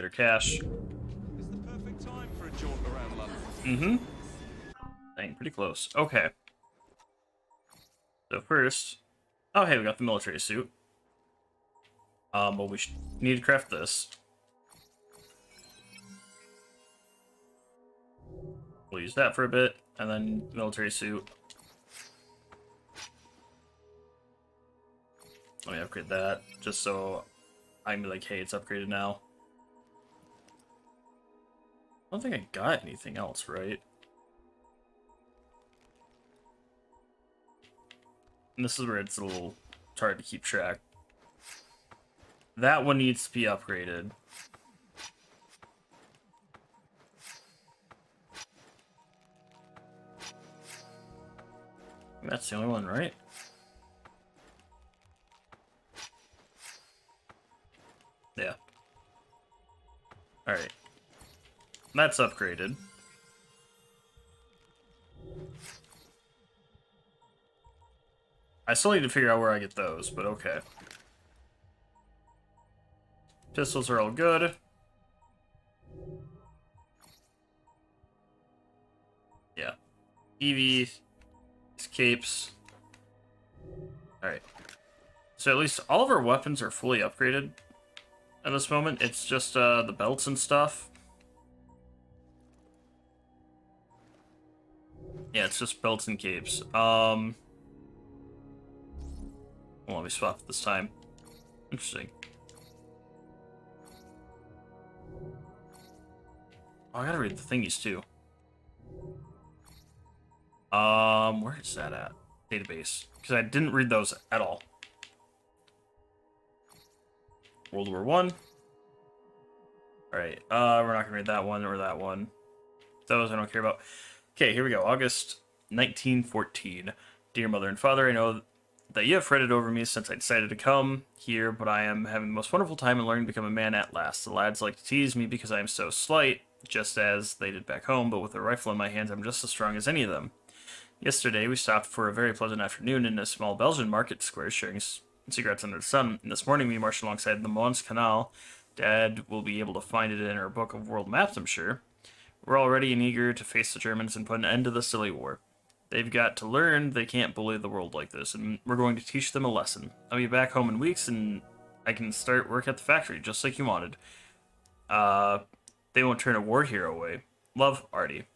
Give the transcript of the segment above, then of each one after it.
our cash. It's the perfect time for a jaunt around London. Mm-hmm. Dang, pretty close. Okay. So first... Oh, hey, we got the military suit. But we need to craft this. We'll use that for a bit, and then military suit. Let me upgrade that, just so I'm like, hey, it's upgraded now. I don't think I got anything else, right? And this is where it's a little hard to keep track. That one needs to be upgraded. That's the only one, right? Yeah. Alright. That's upgraded. I still need to figure out where I get those, but okay. Pistols are all good. Yeah. EV, capes. Alright. So at least all of our weapons are fully upgraded at this moment. It's just the belts and stuff. Yeah, it's just belts and capes. Well, let me swap this time. Interesting. Oh, I gotta read the thingies too. Where is that at? Database. Because I didn't read those at all. World War One. Alright, we're not gonna read that one or that one. Those I don't care about. Okay, here we go. August 1914. Dear Mother and Father, I know that you have fretted over me since I decided to come here, but I am having the most wonderful time and learning to become a man at last. The lads like to tease me because I am so slight, just as they did back home, but with a rifle in my hands, I'm just as strong as any of them. Yesterday, we stopped for a very pleasant afternoon in a small Belgian market square, sharing cigarettes under the sun. And this morning, we marched alongside the Mons Canal. Dad will be able to find it in our book of world maps, I'm sure. We're all ready and eager to face the Germans and put an end to the silly war. They've got to learn they can't bully the world like this, and we're going to teach them a lesson. I'll be back home in weeks, and I can start work at the factory, just like you wanted. They won't turn a war hero away. Love, Artie.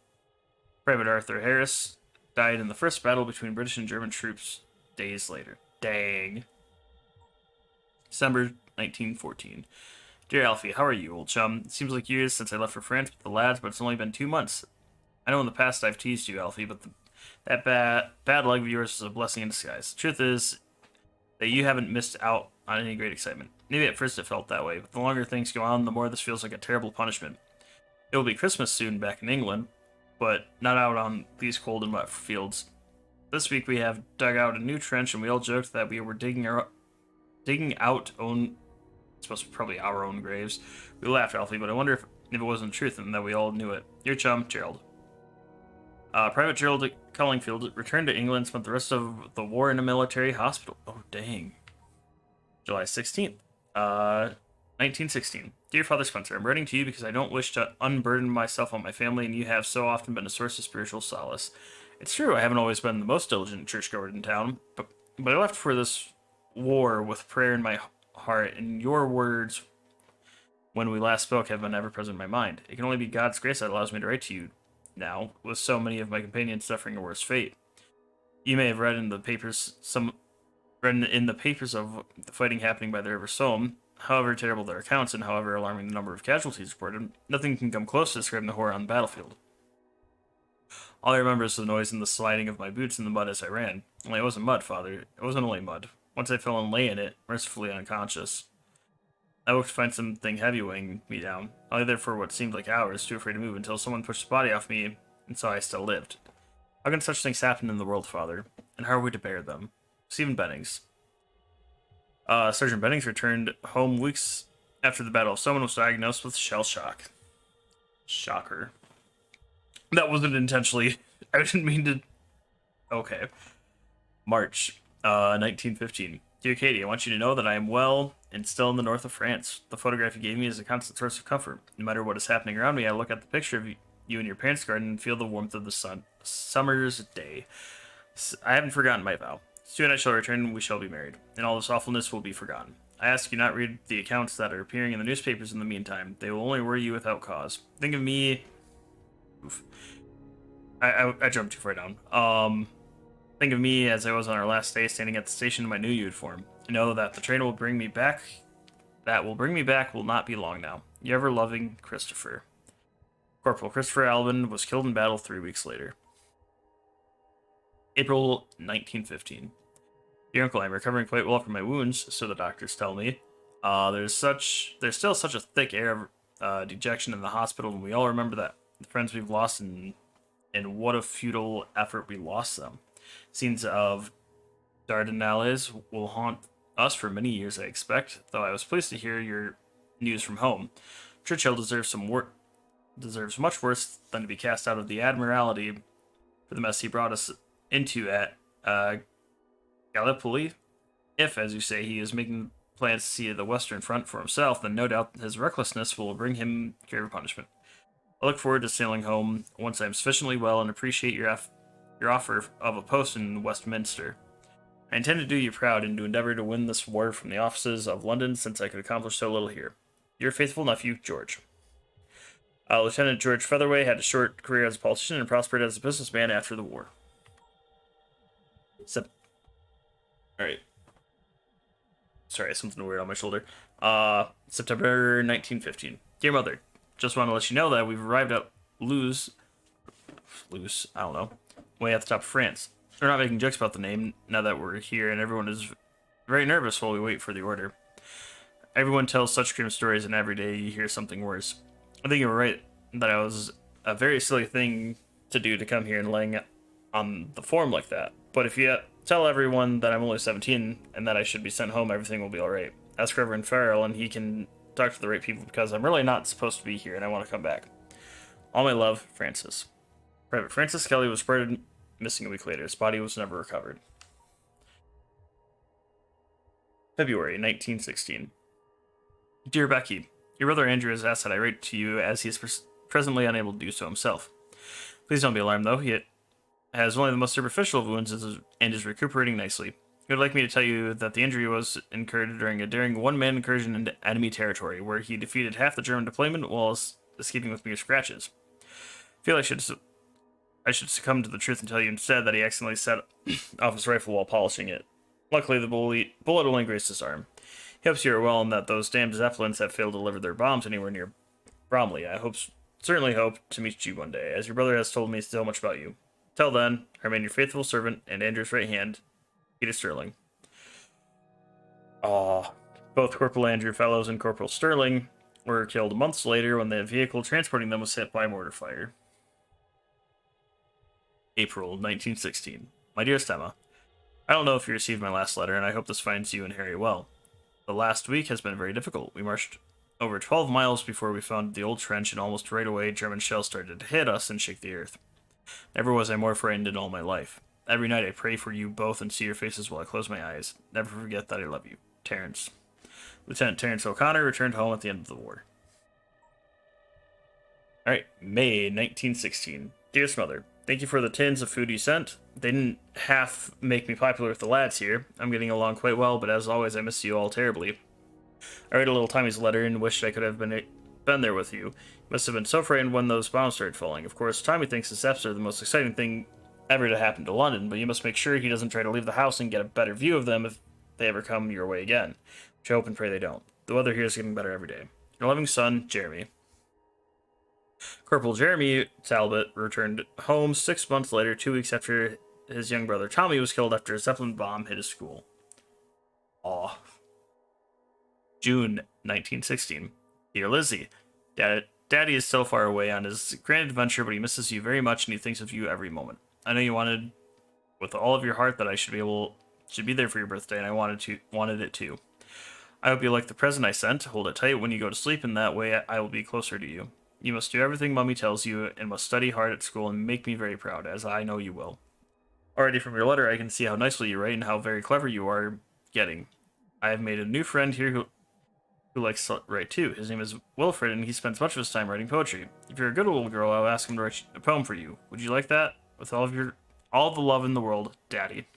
Private Arthur Harris died in the first battle between British and German troops days later. Dang. December 1914. Dear Alfie, how are you, old chum? It seems like years since I left for France with the lads, but it's only been 2 months. I know in the past I've teased you, Alfie, but that bad luck of yours is a blessing in disguise. The truth is that you haven't missed out on any great excitement. Maybe at first it felt that way, but the longer things go on, the more this feels like a terrible punishment. It will be Christmas soon back in England, but not out on these cold and wet fields. This week we have dug out a new trench, and we all joked that we were digging out it's supposed to be probably our own graves. We laughed, Alfie, but I wonder if it wasn't the truth and that we all knew it. Your chum, Gerald. Private Gerald Cullingfield returned to England, spent the rest of the war in a military hospital. Oh, dang. July 16th, 1916. Dear Father Spencer, I'm writing to you because I don't wish to unburden myself on my family, and you have so often been a source of spiritual solace. It's true, I haven't always been the most diligent churchgoer in town, but I left for this war with prayer in my heart, and your words when we last spoke have been ever present in my mind. It can only be God's grace that allows me to write to you now, with so many of my companions suffering a worse fate. You may have read in the papers of the fighting happening by the River Somme. However terrible their accounts and however alarming the number of casualties reported, nothing can come close to describing the horror on the battlefield. All I remember is the noise and the sliding of my boots in the mud as I ran. Only it wasn't mud, Father. It wasn't only mud. Once I fell and lay in it, mercifully unconscious. I woke to find something heavy weighing me down. I lay there for what seemed like hours, too afraid to move, until someone pushed the body off me and saw I still lived. How can such things happen in the world, Father? And how are we to bear them? Stephen Bennings. Sergeant Bennings returned home weeks after the Battle of Somme and was diagnosed with shell shock. Shocker. That wasn't intentionally... I didn't mean to... Okay. March, 1915. Dear Katie, I want you to know that I am well and still in the north of France. The photograph you gave me is a constant source of comfort. No matter what is happening around me, I look at the picture of you in your parents' garden and feel the warmth of the summer's day. I haven't forgotten my vow. Soon I shall return and we shall be married, and all this awfulness will be forgotten. I ask you not read the accounts that are appearing in the newspapers in the meantime. They will only worry you without cause. Think of me... Oof. I jumped too far down. Think of me as I was on our last day standing at the station in my new uniform. I know that the train will bring me back. That will bring me back will not be long now. Your ever loving Christopher. Corporal Christopher Alvin was killed in battle 3 weeks later. April 1915. Dear Uncle, I'm recovering quite well from my wounds, so the doctors tell me. There's still such a thick air of dejection in the hospital, and we all remember that the friends we've lost and what a futile effort we lost them. Scenes of Dardanelles will haunt us for many years, I expect, though I was pleased to hear your news from home. Churchill deserves much worse than to be cast out of the Admiralty for the mess he brought us into at Gallipoli. If, as you say, he is making plans to see the Western Front for himself, then no doubt his recklessness will bring him grave punishment. I look forward to sailing home once I am sufficiently well and appreciate your offer of a post in Westminster. I intend to do you proud and to endeavor to win this war from the offices of London, since I could accomplish so little here. Your faithful nephew, George. Lieutenant George Featherway had a short career as a politician and prospered as a businessman after the war. Alright. Sorry, something weird on my shoulder. September 1915. Dear Mother, just want to let you know that we've arrived at Loos, I don't know, way at the top of France. We're not making jokes about the name now that we're here, and everyone is very nervous while we wait for the order. Everyone tells such grim stories, and every day you hear something worse. I think you were right that I was a very silly thing to do to come here and laying on the form like that. But if you tell everyone that I'm only 17 and that I should be sent home, everything will be alright. Ask Reverend Farrell, and he can talk to the right people, because I'm really not supposed to be here and I want to come back. All my love, Francis. Private Francis Kelly was reported missing a week later. His body was never recovered. February 1916. Dear Becky, your brother Andrew has asked that I write to you, as he is presently unable to do so himself. Please don't be alarmed, though. He has only the most superficial of wounds and is recuperating nicely. He would like me to tell you that the injury was incurred during a daring one-man incursion into enemy territory, where he defeated half the German deployment while escaping with mere scratches. I feel I should succumb to the truth and tell you instead that he accidentally set off his rifle while polishing it. Luckily, the bullet only grazed his arm. He hopes you are well and that those damned Zeppelins have failed to deliver their bombs anywhere near Bromley. I certainly hope to meet you one day, as your brother has told me so much about you. Till then, I remain your faithful servant and Andrew's right hand, Peter Sterling. Both Corporal Andrew Fellows and Corporal Sterling were killed months later when the vehicle transporting them was hit by mortar fire. April 1916. My dearest Emma, I don't know if you received my last letter, and I hope this finds you and Harry well. The last week has been very difficult. We marched over 12 miles before we found the old trench, and almost right away German shells started to hit us and shake the earth. Never was I more frightened in all my life. Every night I pray for you both and see your faces while I close my eyes. Never forget that I love you. Terrence. Lieutenant Terrence O'Connor returned home at the end of the war. Alright, May 1916. Dearest Mother, thank you for the tins of food you sent. They didn't half make me popular with the lads here. I'm getting along quite well, but as always I miss you all terribly. I read a little Tommy's letter and wished I could have been there with you. You must have been so frightened when those bombs started falling. Of course, Tommy thinks the Zeps are the most exciting thing ever to happen to London, but you must make sure he doesn't try to leave the house and get a better view of them if they ever come your way again, which I hope and pray they don't. The weather here is getting better every day. Your loving son, Jeremy. Corporal Jeremy Talbot returned home 6 months later, 2 weeks after his young brother Tommy was killed after a Zeppelin bomb hit his school. June 1916. Dear Lizzie, Daddy is still far away on his grand adventure, but he misses you very much and he thinks of you every moment. I know you wanted with all of your heart that I should be there for your birthday, and I wanted it too. I hope you like the present I sent. Hold it tight when you go to sleep, and that way I will be closer to you. You must do everything Mummy tells you, and must study hard at school and make me very proud, as I know you will. Already from your letter, I can see how nicely you write and how very clever you are getting. I have made a new friend here who likes to write too. His name is Wilfred, and he spends much of his time writing poetry. If you're a good little girl, I'll ask him to write a poem for you. Would you like that? With all the love in the world, Daddy.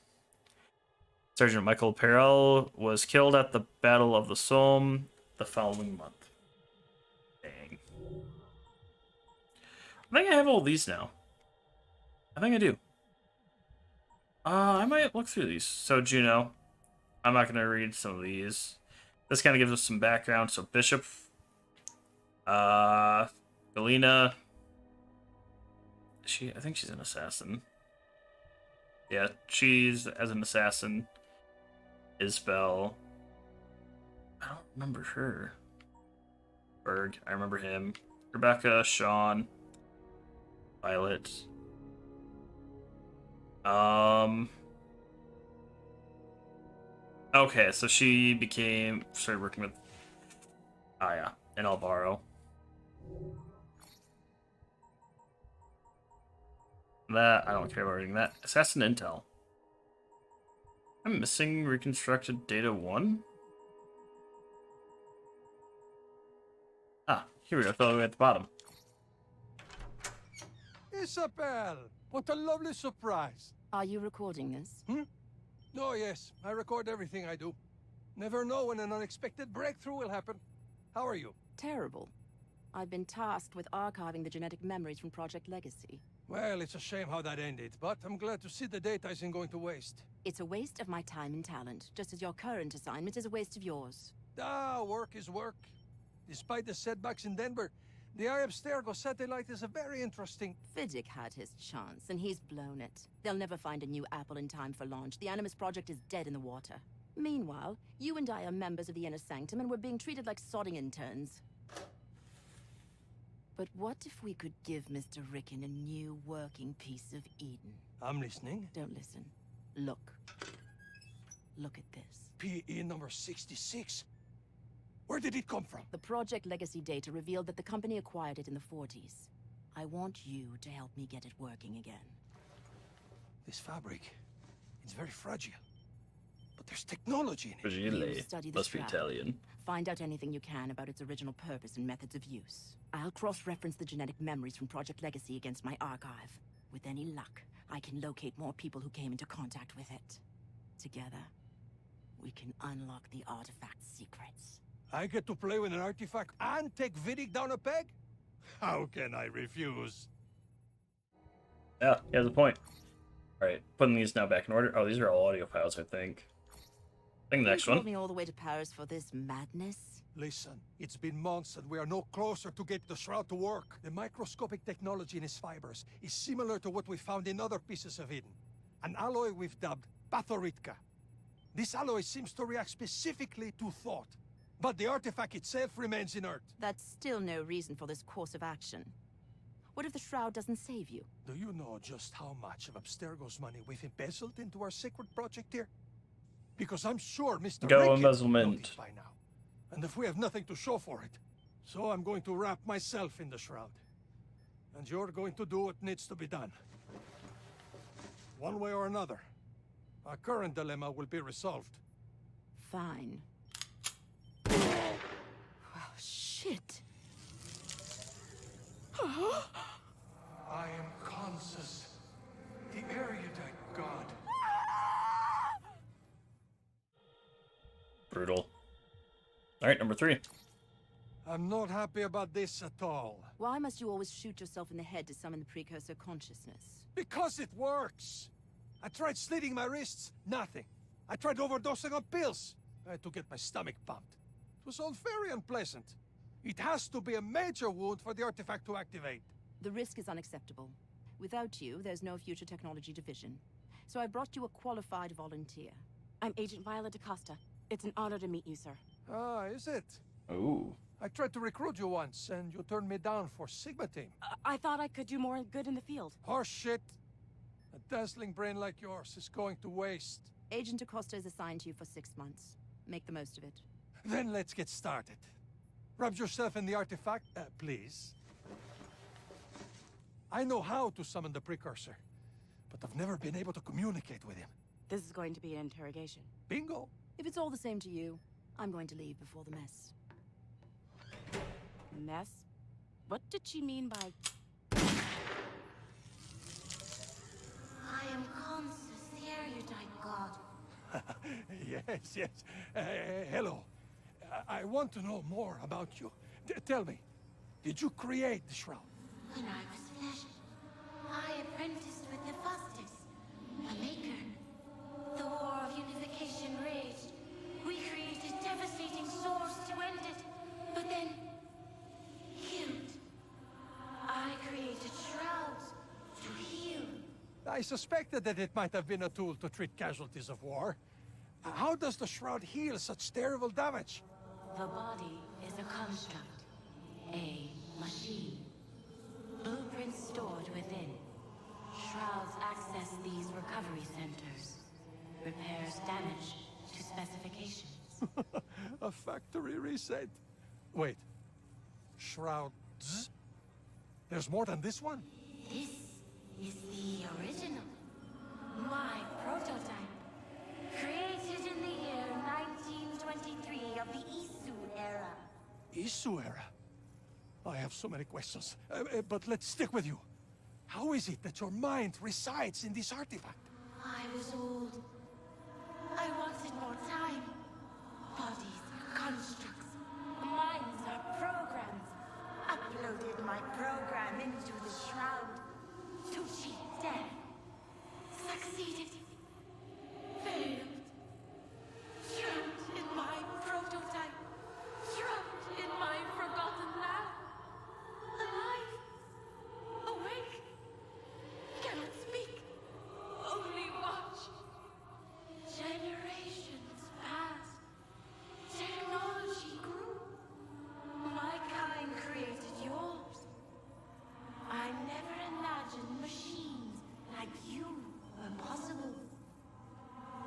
Sergeant Michael Perel was killed at the Battle of the Somme the following month. Dang. I think I have all these now. I think I do. I might look through these. So, Juno, I'm not going to read some of these. This kind of gives us some background. So, Bishop, Galena, I think she's an assassin. Yeah, she's as an assassin. Isbel, I don't remember her. Berg, I remember him. Rebecca, Sean, Violet. Okay, so she started working with Aya and Alvaro. That, I don't care about reading that. Assassin Intel. I'm missing reconstructed data 1? Ah, here we go, all the way at the bottom. Isabel! What a lovely surprise! Are you recording this? Oh, yes. I record everything I do. Never know when an unexpected breakthrough will happen. How are you? Terrible. I've been tasked with archiving the genetic memories from Project Legacy. Well, it's a shame how that ended, but I'm glad to see the data isn't going to waste. It's a waste of my time and talent, just as your current assignment is a waste of yours. Work is work. Despite the setbacks in Denver, the Abstergo satellite is a very interesting... Vidic had his chance, and he's blown it. They'll never find a new Apple in time for launch. The Animus Project is dead in the water. Meanwhile, you and I are members of the Inner Sanctum, and we're being treated like sodding interns. But what if we could give Mr. Rickon a new working piece of Eden? I'm listening. Don't listen. Look. Look at this. PE number 66. Where did it come from? The Project Legacy data revealed that the company acquired it in the 40s. I want you to help me get it working again. This fabric, it's very fragile. But there's technology in it. Fragile. Study the Must be Shroud. Italian. Find out anything you can about its original purpose and methods of use. I'll cross-reference the genetic memories from Project Legacy against my archive. With any luck, I can locate more people who came into contact with it. Together, we can unlock the artifact's secrets. I get to play with an artifact and take Vidic down a peg? How can I refuse? Yeah, he has a point. Alright, putting these now back in order. Oh, these are all audio files, I think. I think the next You brought one. me all the way to Paris for this madness? Listen, it's been months and we are no closer to get the Shroud to work. The microscopic technology in its fibers is similar to what we found in other pieces of Eden. An alloy we've dubbed Pathoritka. This alloy seems to react specifically to thought, but the artifact itself remains inert. That's still no reason for this course of action. What if the Shroud doesn't save you? Do you know just how much of Abstergo's money we've embezzled into our sacred project here? Because I'm sure Mr. Go Rickon embezzlement. knows it by now. And if we have nothing to show for it, so I'm going to wrap myself in the Shroud. And you're going to do what needs to be done. One way or another, our current dilemma will be resolved. Fine. Oh, shit. I am Consus, the erudite god. Brutal. Alright, number 3. I'm not happy about this at all. Why must you always shoot yourself in the head to summon the precursor consciousness? Because it works! I tried slitting my wrists, nothing. I tried overdosing on pills. I had to get my stomach pumped. It was all very unpleasant. It has to be a major wound for the artifact to activate. The risk is unacceptable. Without you, there's no future technology division. So I brought you a qualified volunteer. I'm Agent Violet DaCosta. It's an honor to meet you, sir. Ah, is it? Ooh. I tried to recruit you once, and you turned me down for Sigma Team. I thought I could do more good in the field. Horse shit. A dazzling brain like yours is going to waste. Agent Acosta is assigned to you for 6 months. Make the most of it. Then let's get started. Rub yourself in the artifact, please. I know how to summon the precursor, but I've never been able to communicate with him. This is going to be an interrogation. Bingo! If it's all the same to you, I'm going to leave before the mess. Mess? What did she mean by... I am Consus, the erudite god. Yes, yes. Hello. I want to know more about you. Tell me, did you create the Shroud? When I was flesh, I apprenticed with the Fustus, a maker. The war of unification raged. We created devastating swords to end it, but then... healed. I created shrouds to heal. I suspected that it might have been a tool to treat casualties of war. How does the Shroud heal such terrible damage? The body is a construct, a machine. Blueprints stored within. Shrouds access these recovery centers. Repairs damage to specifications. A factory reset. Wait. Shrouds? There's more than this one? This is the original. My prototype. Created in the year 1923 of the Isu era. Isu era? I have so many questions. But let's stick with you. How is it that your mind resides in this artifact? I was old. I wanted more time. Bodies are constructs. Minds are programs. Uploaded my program into the Shroud. To cheat death. Succeeded. Failed. Trapped in my prototype. Trapped in my forgotten lab. Alive. Awake. Cannot speak. Only watch. Generations passed. Technology grew. My kind created yours. I never imagined machines like you were possible.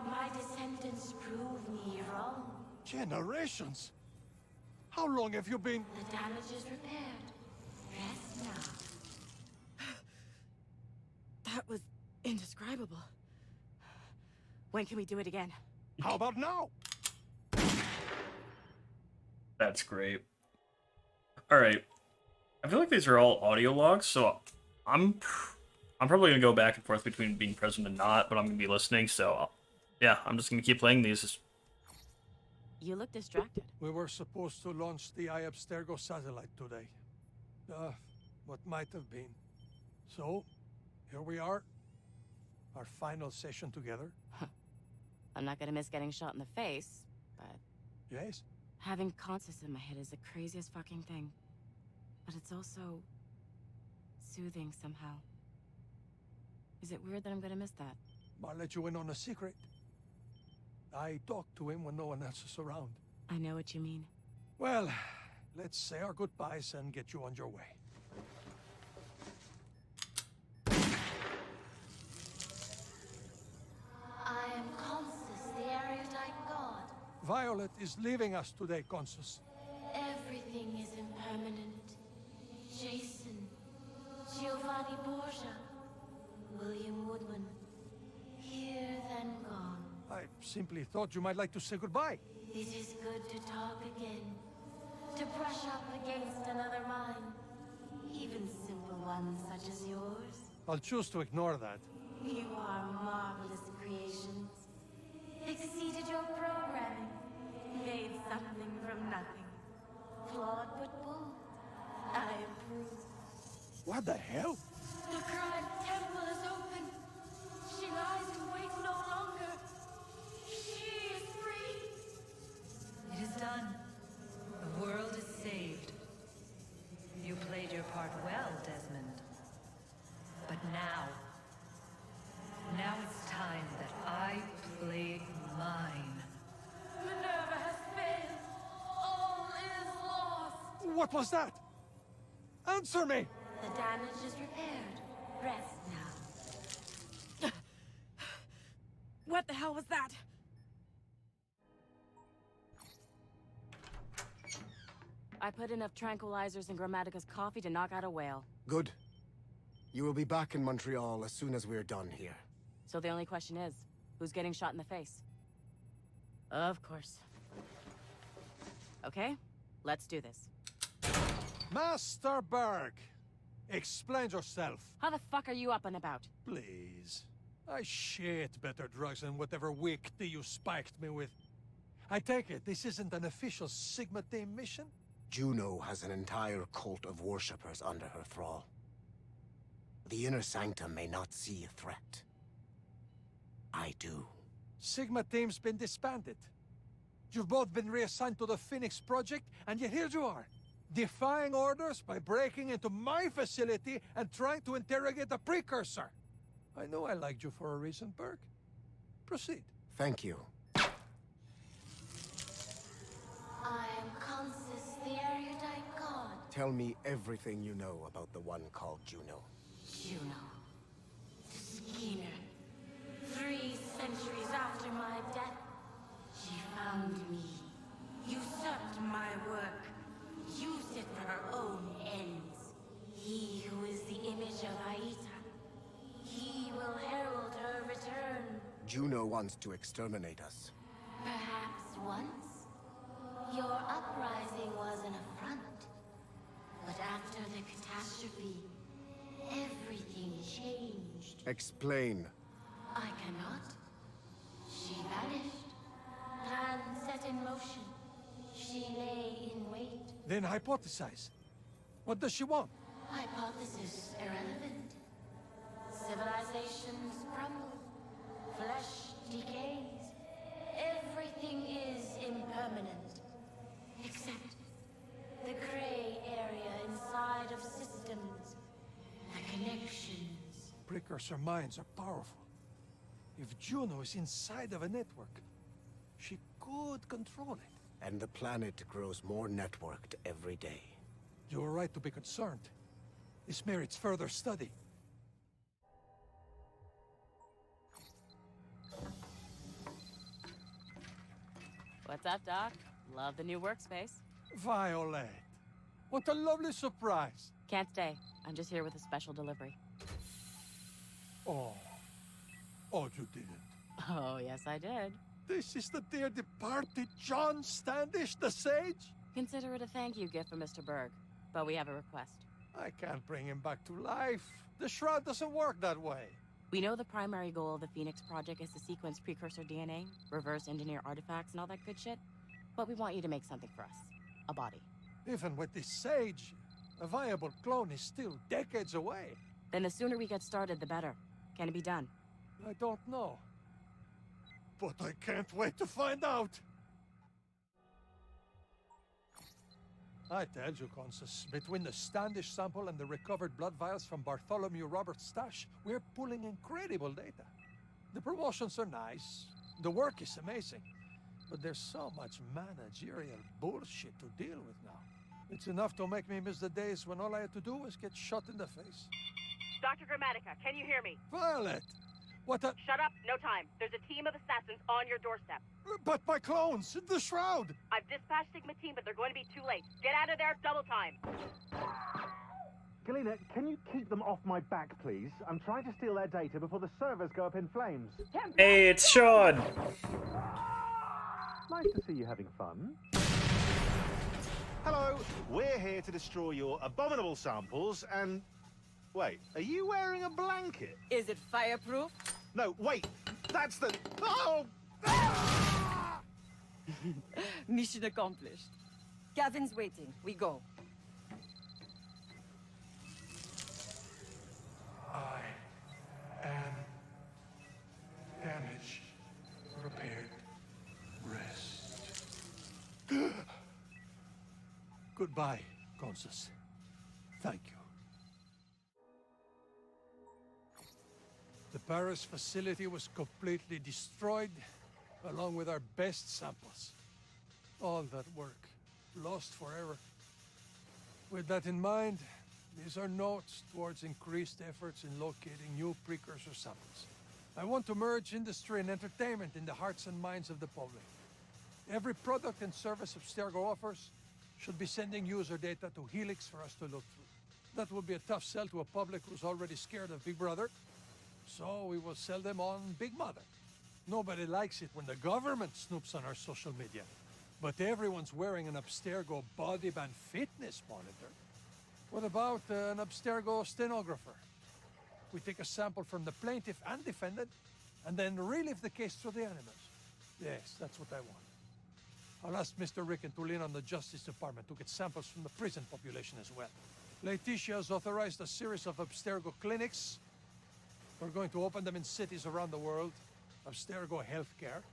My descendants proved me wrong. Generations? How long have you been... The damage is repaired. Rest now. That was indescribable. When can we do it again? How about now? That's great. All right. I feel like these are all audio logs, so I'm probably gonna go back and forth between being present and not, but I'm gonna be listening. So yeah, I'm just gonna keep playing these. You look distracted. We were supposed to launch the Abstergo satellite today. What might have been. So, here we are. Our final session together. I'm not gonna miss getting shot in the face, but Yes? having Consus in my head is the craziest fucking thing. But it's also soothing somehow. Is it weird that I'm gonna miss that? I'll let you in on a secret. I talk to him when no one else is around. I know what you mean. Well, let's say our goodbyes and get you on your way. I am Consus, the erudite god. Violet is leaving us today, Consus. Everything is impermanent. Jason, Giovanni Borgia, William Woodman. Here then gone. I simply thought you might like to say goodbye. It is good to talk again. To brush up against another mind. Even simple ones such as yours. I'll choose to ignore that. You are marvelous creations. Exceeded your programming. Made something from nothing. Flawed but bold. I approve. What the hell? The crime temple is open. She lies in wait no longer. She is free. It is done. The world is saved. You played your part well, Desmond. But now it's time that I play mine. Minerva has failed. All is lost. What was that? Answer me! The damage is repaired. Rest now. What the hell was that? I put enough tranquilizers in Grammatica's coffee to knock out a whale. Good. You will be back in Montreal as soon as we're done here. So the only question is, who's getting shot in the face? Of course. Okay, let's do this. Master Berg, explain yourself. How the fuck are you up and about? Please. I shit better drugs than whatever weak tea you spiked me with. I take it this isn't an official Sigma team mission? Juno has an entire cult of worshippers under her thrall. The inner sanctum may not see a threat. I do. Sigma team's been disbanded. You've both been reassigned to the Phoenix Project, and yet here you are, defying orders by breaking into my facility and trying to interrogate a precursor. I know I liked you for a reason, Berg. Proceed. Thank you. I am Consus, the erudite god. Tell me everything you know about the one called Juno. Juno. The schemer. 3 centuries after my death, she found me, usurped my work, used it for her own ends. He who is the image of Aita, he will herald her return. Juno wants to exterminate us. Perhaps once. Your uprising was an affront. But after the catastrophe, everything changed. Explain. I cannot. She vanished. Plans set in motion. She lay in wait. Then hypothesize. What does she want? Hypothesis irrelevant. Civilizations crumble. Flesh decays. Everything is impermanent. Except the gray area inside of systems. The connections. Precursor minds are powerful. If Juno is inside of a network, she could control it. And the planet grows more networked every day. You're right to be concerned. This merits further study. What's up, Doc? Love the new workspace. Violet. What a lovely surprise. Can't stay. I'm just here with a special delivery. Oh. Oh, you didn't. Oh, yes, I did. This is the dear departed John Standish, the sage? Consider it a thank you gift from Mr. Berg. But we have a request. I can't bring him back to life. The Shroud doesn't work that way. We know the primary goal of the Phoenix Project is to sequence precursor DNA, reverse engineer artifacts, and all that good shit. But we want you to make something for us. A body. Even with this sage, a viable clone is still decades away. Then the sooner we get started, the better. Can it be done? I don't know. But I can't wait to find out. I tell you, Consus, between the Standish sample and the recovered blood vials from Bartholomew Roberts' stash, we're pulling incredible data. The promotions are nice, the work is amazing, but there's so much managerial bullshit to deal with now. It's enough to make me miss the days when all I had to do was get shot in the face. Dr. Grammatica, can you hear me? Violet! What a... Shut up, no time. There's a team of assassins on your doorstep. But my clones! The Shroud! I've dispatched Sigma team, but they're going to be too late. Get out of there, double time. Galena, can you keep them off my back, please? I'm trying to steal their data before the servers go up in flames. Hey, it's Sean! Nice to see you having fun. Hello, we're here to destroy your abominable samples and... Wait, are you wearing a blanket? Is it fireproof? No, wait, that's the... Oh! Mission accomplished. Gavin's waiting. We go. I am damaged, repaired, rest. Goodbye, Consus. Thank you. The Paris facility was completely destroyed, along with our best samples. All that work, lost forever. With that in mind, these are notes towards increased efforts in locating new precursor samples. I want to merge industry and entertainment in the hearts and minds of the public. Every product and service Abstergo offers should be sending user data to Helix for us to look through. That will be a tough sell to a public who's already scared of Big Brother, so we will sell them on Big Mother. Nobody likes it when the government snoops on our social media, but everyone's wearing an Abstergo body band fitness monitor. What about an Abstergo stenographer? We take a sample from the plaintiff and defendant, and then relive the case through the animals. Yes, that's what I want. I'll ask Mr. Ricken to lean on the Justice Department to get samples from the prison population as well. Laetitia has authorized a series of Abstergo clinics. We're going to open them in cities around the world. Abstergo healthcare.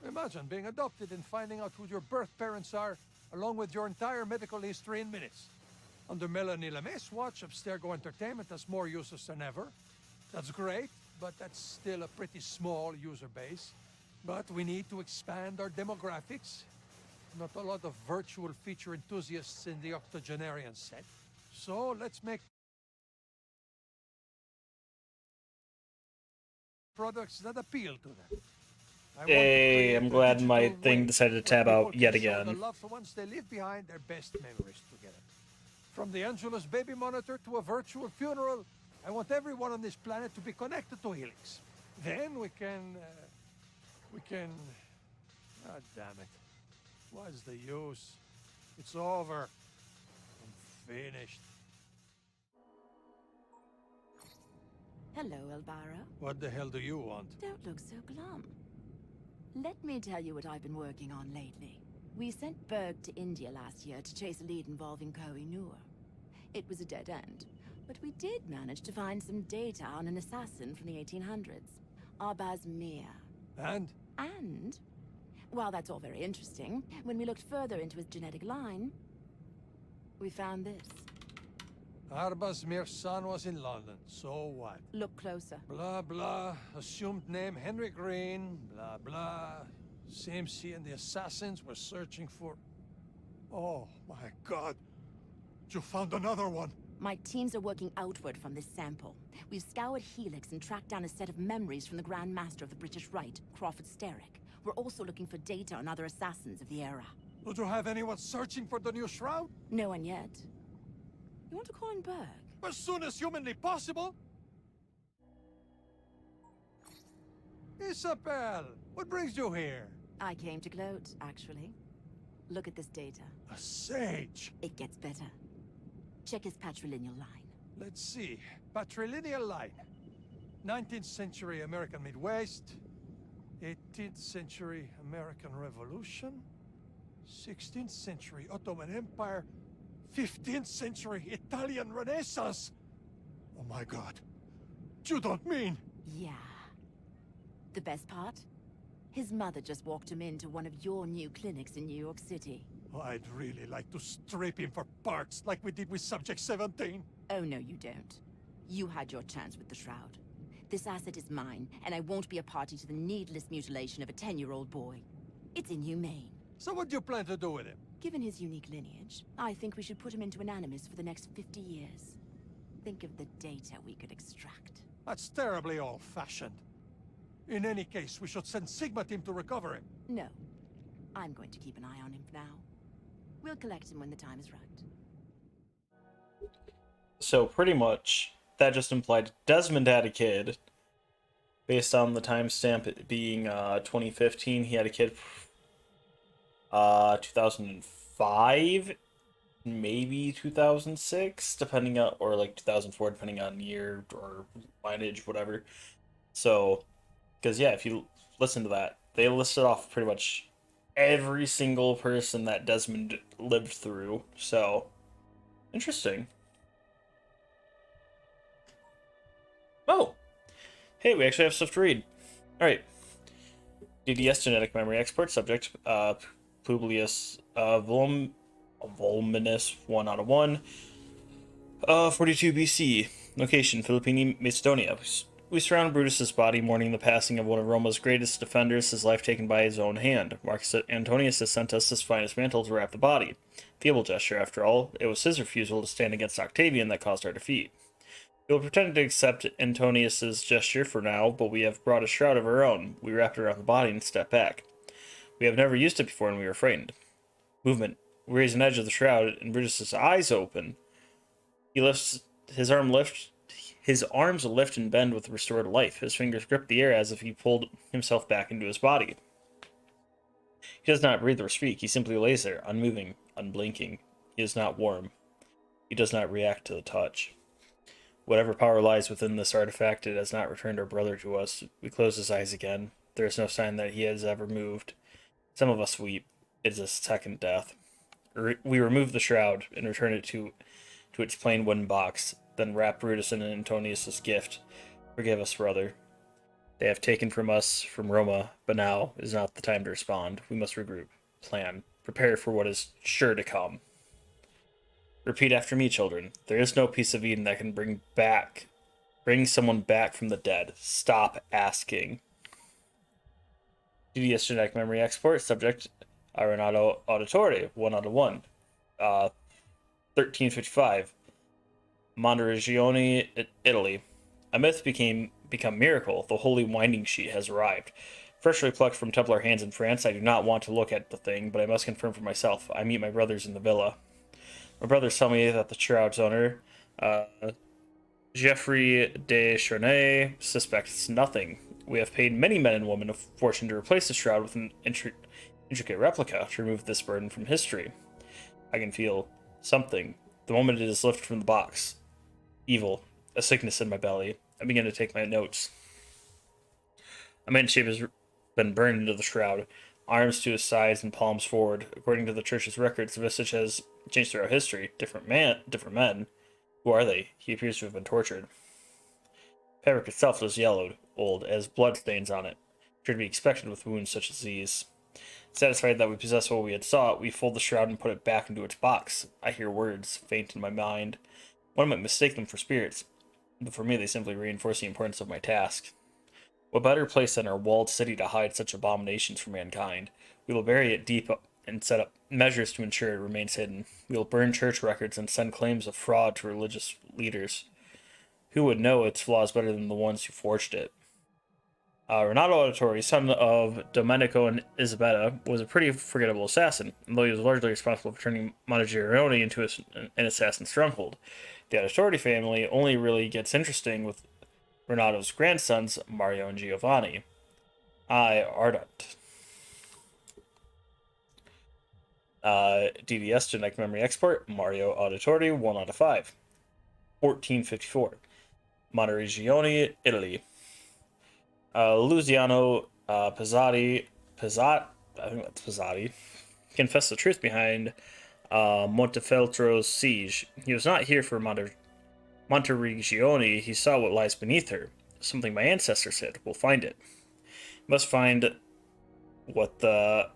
Imagine being adopted and finding out who your birth parents are, along with your entire medical history in minutes. Under Melanie LeMay's watch, Abstergo Entertainment has more users than ever. That's great, but that's still a pretty small user base. But we need to expand our demographics. Not a lot of virtual feature enthusiasts in the octogenarian set. So let's make products that appeal to them. Hey, I'm glad my thing decided to tab out yet again. The loved ones they leave behind their best memories together. From the Angelus baby monitor to a virtual funeral, I want everyone on this planet to be connected to Helix. Then we can... Ah, damn it. What's the use? It's over. I'm finished. Hello, Elvira. What the hell do you want? Don't look so glum. Let me tell you what I've been working on lately. We sent Berg to India last year to chase a lead involving Koh-i-Noor. It was a dead end, but we did manage to find some data on an assassin from the 1800s, Arbaz Mir. And? And, while that's all very interesting, when we looked further into his genetic line, we found this. Arbaz Mir's son was in London, so what? Look closer. Blah, blah, assumed name Henry Green, blah, blah. CMC and the assassins were searching for... Oh, my God. You found another one. My teams are working outward from this sample. We've scoured Helix and tracked down a set of memories from the Grand Master of the British Rite, Crawford Sterick. We're also looking for data on other assassins of the era. Don't you have anyone searching for the new Shroud? No one yet. You want to call in Berg? As soon as humanly possible. Isabel, what brings you here? I came to gloat, actually. Look at this data. A sage. It gets better. Check his patrilineal line. Let's see. Patrilineal line. 19th century American Midwest. 18th century American Revolution. 16th century Ottoman Empire. 15th century Italian Renaissance. Oh my God. You don't mean... Yeah. The best part? His mother just walked him into one of your new clinics in New York City. I'd really like to strip him for parts like we did with Subject 17. Oh, no, you don't. You had your chance with the Shroud. This asset is mine, and I won't be a party to the needless mutilation of a 10-year-old boy. It's inhumane. So what do you plan to do with him? Given his unique lineage, I think we should put him into an animus for the next 50 years. Think of the data we could extract. That's terribly old-fashioned. In any case, we should send Sigma team to recover him. No. I'm going to keep an eye on him for now. We'll collect him when the time is right. So pretty much, that just implied Desmond had a kid. Based on the timestamp being 2015, he had a kid 2005, maybe 2006, depending on, or like 2004, depending on year or lineage, whatever. So, because yeah, if you listen to that, they listed off pretty much every single person that Desmond lived through. So, interesting. Oh, hey, we actually have stuff to read. All right. DDS genetic memory export subject Publius Voluminous 1 out of 1. 42 BC. Location Philippine, Macedonia. We surround Brutus's body, mourning the passing of one of Roma's greatest defenders, his life taken by his own hand. Marcus Antonius has sent us his finest mantle to wrap the body. Feeble gesture, after all. It was his refusal to stand against Octavian that caused our defeat. We will pretend to accept Antonius's gesture for now, but we have brought a shroud of our own. We wrap it around the body and step back. We have never used it before, and we were frightened. Movement. We raise an edge of the shroud, and Brutus's eyes open. He lifts his arms lift and bend with restored life. His fingers grip the air as if he pulled himself back into his body. He does not breathe or speak. He simply lays there, unmoving, unblinking. He is not warm. He does not react to the touch. Whatever power lies within this artifact, it has not returned our brother to us. We close his eyes again. There is no sign that he has ever moved. Some of us weep. It is a second death. We remove the shroud and return it to its plain wooden box, then wrap Brutus in Antonius' gift. Forgive us, brother. They have taken from us, from Roma, but now is not the time to respond. We must regroup, plan, prepare for what is sure to come. Repeat after me, children. There is no piece of Eden that can bring someone back from the dead. Stop asking. DDS genetic memory export, subject Arenado Auditore, 1 out of 1. 1355. Monteregione, Italy. A myth become miracle. The holy winding sheet has arrived. Freshly plucked from Templar hands in France, I do not want to look at the thing, but I must confirm for myself. I meet my brothers in the villa. My brothers tell me that the Shroud's owner, Geoffrey de Chernay, suspects nothing. We have paid many men and women a fortune to replace the Shroud with an intricate replica to remove this burden from history. I can feel something. The moment it is lifted from the box. Evil. A sickness in my belly. I begin to take my notes. A man's shape has been burned into the Shroud. Arms to his sides and palms forward. According to the church's records, the visage has changed throughout history. Different men. Who are they? He appears to have been tortured. Fabric itself is yellowed, old, as blood stains on it. Sure to be expected with wounds such as these. Satisfied that we possess what we had sought, we fold the shroud and put it back into its box. I hear words, faint in my mind. One might mistake them for spirits, but for me they simply reinforce the importance of my task. What better place than our walled city to hide such abominations from mankind? We will bury it deep and set up measures to ensure it remains hidden. We will burn church records and send claims of fraud to religious leaders. Who would know its flaws better than the ones who forged it? Renato Auditore, son of Domenico and Isabella, was a pretty forgettable assassin, although he was largely responsible for turning Montegione into an assassin stronghold. The Auditore family only really gets interesting with Renato's grandsons, Mario and Giovanni. I ardent. DDS genetic memory export, Mario Auditore, 1 out of 5. 1454. Monteregione, Italy. Luciano I think that's Pizzati, confessed the truth behind Montefeltro's siege. He was not here for Monteregione, he saw what lies beneath her. Something my ancestors hid. We'll find it. Must find what the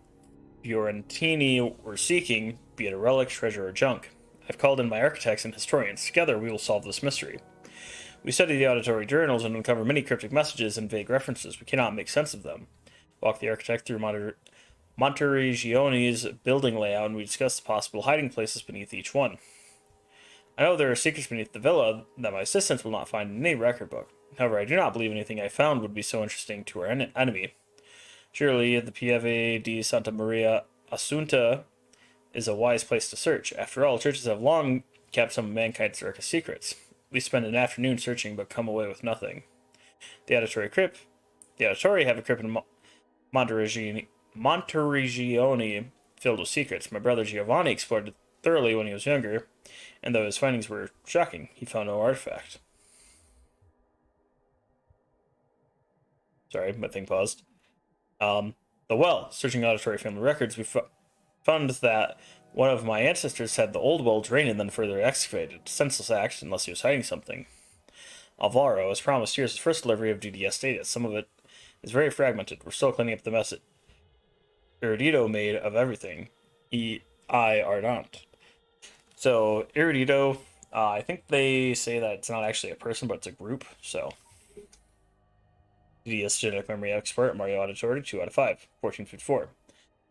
Fiorentini were seeking, be it a relic, treasure, or junk. I've called in my architects and historians. Together we will solve this mystery. We study the auditory journals and uncover many cryptic messages and vague references. We cannot make sense of them. Walk the architect through Monteregione's building layout, and we discuss the possible hiding places beneath each one. I know there are secrets beneath the villa that my assistants will not find in any record book. However, I do not believe anything I found would be so interesting to our enemy. Surely, the Pieve di Santa Maria Assunta is a wise place to search. After all, churches have long kept some of mankind's darkest secrets. We spend an afternoon searching, but come away with nothing. The Auditore have a crypt in Monteregione filled with secrets. My brother Giovanni explored it thoroughly when he was younger, and though his findings were shocking, he found no artifact. Sorry, my thing paused. The well. Searching Auditore family records, we found that one of my ancestors had the old well drained and then further excavated. Senseless act, unless he was hiding something. Alvaro, as promised, here's his first delivery of DDS data. Some of it is very fragmented. We're still cleaning up the mess that Erudito made of everything. I ardent. So, Erudito, I think they say that it's not actually a person, but it's a group, so. DDS genetic memory expert, Mario Auditore, 2 out of 5. 1454.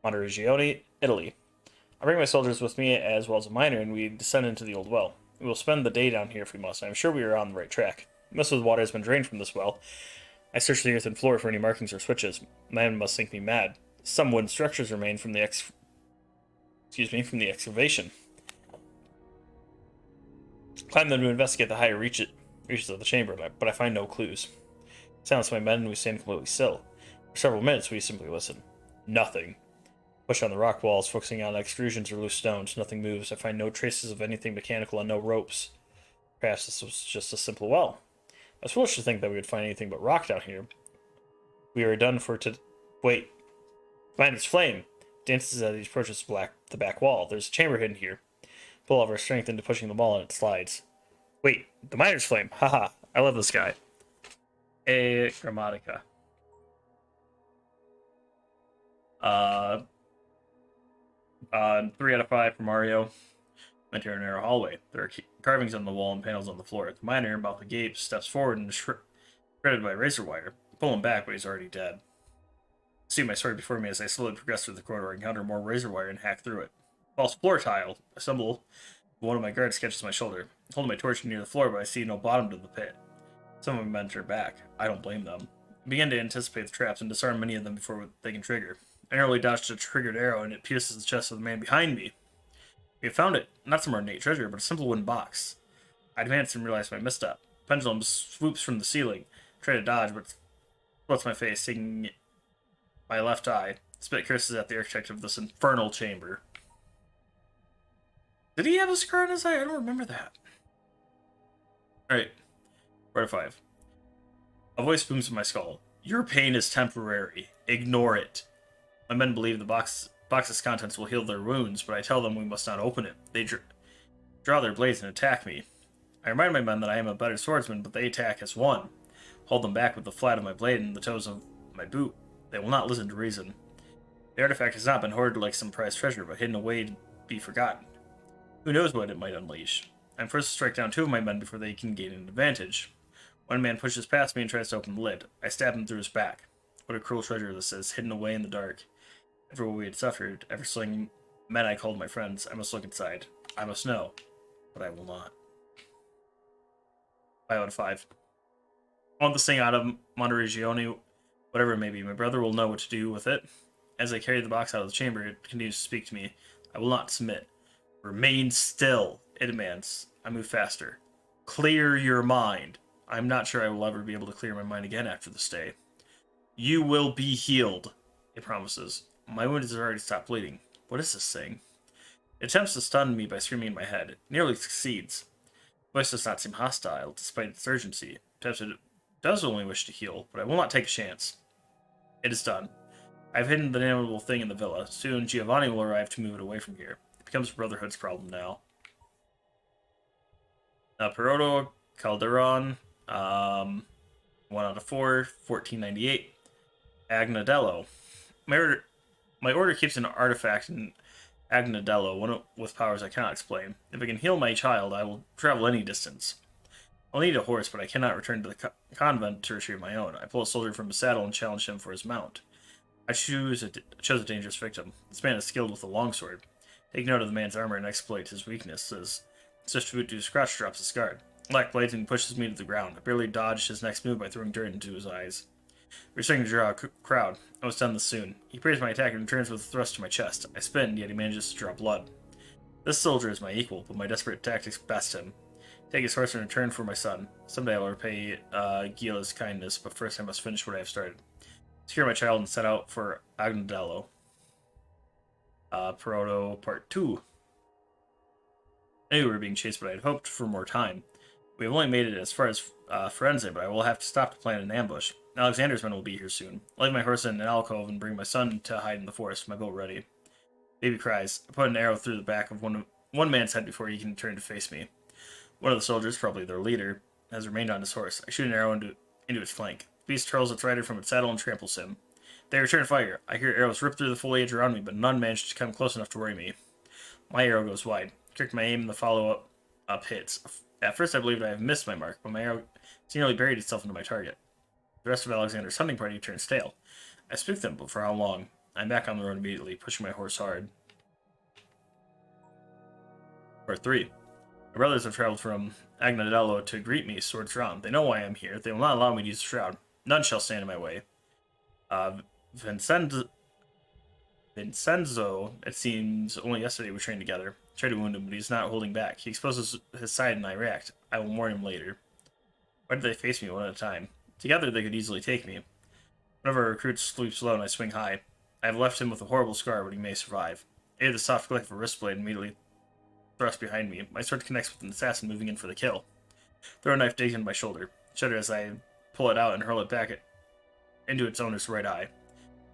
Monteregione, Italy. I bring my soldiers with me as well as a miner, and we descend into the old well. We will spend the day down here if we must, and I'm sure we are on the right track. Most of the water has been drained from this well. I search the earthen floor for any markings or switches. Man must think me mad. Some wooden structures remain from the excavation. Climb them to investigate the higher reaches of the chamber, but I find no clues. Silence my men, and we stand completely still. For several minutes, we simply listen. Nothing. Push on the rock walls, focusing on extrusions or loose stones. Nothing moves. I find no traces of anything mechanical and no ropes. Perhaps this was just a simple well. I was foolish to think that we would find anything but rock down here. We are done for to. Wait. Miner's flame dances as he approaches the back wall. There's a chamber hidden here. Pull all of our strength into pushing the wall and it slides. Wait, the miner's flame. Haha, I love this guy. A Grammatica. 3 out of 5 for Mario. Enter a narrow hallway. There are carvings on the wall and panels on the floor. The miner, mouth agape, steps forward and is shredded by razor wire. I pull him back, but he's already dead. I see my sword before me as I slowly progress through the corridor, encounter more razor wire and hack through it. False floor tile. I stumble. One of my guards catches my shoulder. I hold my torch near the floor, but I see no bottom to the pit. Some of my men turn back. I don't blame them. I begin to anticipate the traps and disarm many of them before they can trigger. I narrowly dodged a triggered arrow, and it pierces the chest of the man behind me. We have found it. Not some ornate treasure, but a simple wooden box. I advance and realize my misstep. Pendulum swoops from the ceiling. I try to dodge, but splits my face, taking my left eye. Spit curses at the architect of this infernal chamber. Did he have a scar on his eye? I don't remember that. Alright. 4 out of 5. A voice booms in my skull. Your pain is temporary. Ignore it. My men believe the box's contents will heal their wounds, but I tell them we must not open it. They draw their blades and attack me. I remind my men that I am a better swordsman, but they attack as one. Hold them back with the flat of my blade and the toes of my boot. They will not listen to reason. The artifact has not been hoarded like some prized treasure, but hidden away to be forgotten. Who knows what it might unleash? I'm forced to strike down 2 of my men before they can gain an advantage. One man pushes past me and tries to open the lid. I stab him through his back. What a cruel treasure this is, hidden away in the dark. After what we had suffered, after slaying men I called my friends, I must look inside. I must know, but I will not. 5 out of 5. I want this thing out of Monteregione, whatever it may be. My brother will know what to do with it. As I carry the box out of the chamber, it continues to speak to me. I will not submit. Remain still, it demands. I move faster. Clear your mind. I'm not sure I will ever be able to clear my mind again after this day. You will be healed, it promises. My wound has already stopped bleeding. What is this thing? It attempts to stun me by screaming in my head. It nearly succeeds. The voice does not seem hostile, despite its urgency. Perhaps it does only wish to heal, but I will not take a chance. It is done. I've hidden the damnable thing in the villa. Soon Giovanni will arrive to move it away from here. It becomes Brotherhood's problem now. Perodo, Calderon, 1 out of 4, 1498. Agnadello. My order keeps an artifact in Agnadello, one with powers I cannot explain. If I can heal my child, I will travel any distance. I'll need a horse, but I cannot return to the convent to retrieve my own. I pull a soldier from his saddle and challenge him for his mount. I chose a dangerous victim. This man is skilled with a longsword. Take note of the man's armor and exploit his weaknesses. Such boot to scratch drops his guard. Black blades and pushes me to the ground. I barely dodged his next move by throwing dirt into his eyes. We're starting to draw a crowd. I was done this soon. He praised my attack and returns with a thrust to my chest. I spin, yet he manages to draw blood. This soldier is my equal, but my desperate tactics best him. Take his horse in return for my son. Someday I will repay Gila's kindness, but first I must finish what I have started. Secure my child and set out for Agnadello. Perodo Part 2. I knew we were being chased, but I had hoped for more time. We have only made it as far as Firenze, but I will have to stop to plan an ambush. Alexander's men will be here soon. I'll leave my horse in an alcove and bring my son to hide in the forest, my boat ready. Baby cries. I put an arrow through the back of one man's head before he can turn to face me. One of the soldiers, probably their leader, has remained on his horse. I shoot an arrow into its flank. The beast hurls its rider from its saddle and tramples him. They return fire. I hear arrows rip through the foliage around me, but none manage to come close enough to worry me. My arrow goes wide. I correct my aim and the follow-up hits. At first I believed I have missed my mark, but my arrow nearly buried itself into my target. The rest of Alexander's hunting party turns tail. I spook them, but for how long? I'm back on the road immediately, pushing my horse hard. Part 3. My brothers have traveled from Agnadello to greet me, swords drawn. They know why I am here. They will not allow me to use the shroud. None shall stand in my way. Vincenzo, it seems only yesterday we trained together. I tried to wound him, but he's not holding back. He exposes his side and I react. I will warn him later. Why did they face me one at a time? Together they could easily take me. One of our recruits sleeps low and I swing high. I have left him with a horrible scar, but he may survive. I hear the soft click of a wrist blade immediately thrust behind me. My sword connects with an assassin moving in for the kill. Throw a knife digs into my shoulder. Shudder as I pull it out and hurl it back into its owner's right eye.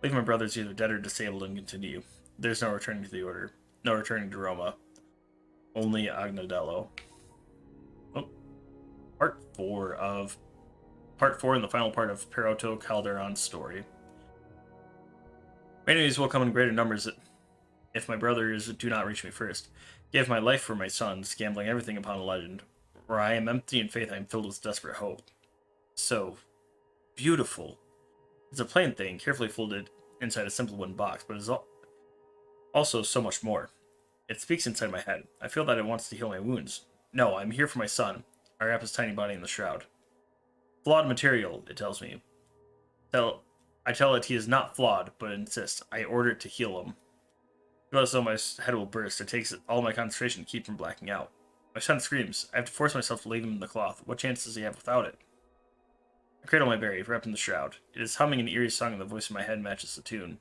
Leave my brothers either dead or disabled and continue. There's no returning to the Order. No returning to Roma. Only Agnadello. Oh. Part 4 and the final part of Peroto Calderon's story. My enemies will come in greater numbers if my brothers do not reach me first. Give my life for my sons, gambling everything upon a legend. Where I am empty in faith, I am filled with desperate hope. So beautiful. It's a plain thing, carefully folded inside a simple wooden box, but it's also so much more. It speaks inside my head. I feel that it wants to heal my wounds. No, I'm here for my son. I wrap his tiny body in the shroud. Flawed material, it tells me. I tell it he is not flawed, but insist. I order it to heal him. I feel as though my head will burst. It takes all my concentration to keep from blacking out. My son screams. I have to force myself to leave him in the cloth. What chance does he have without it? I cradle my berry, wrapped in the shroud. It is humming an eerie song, and the voice in my head matches the tune.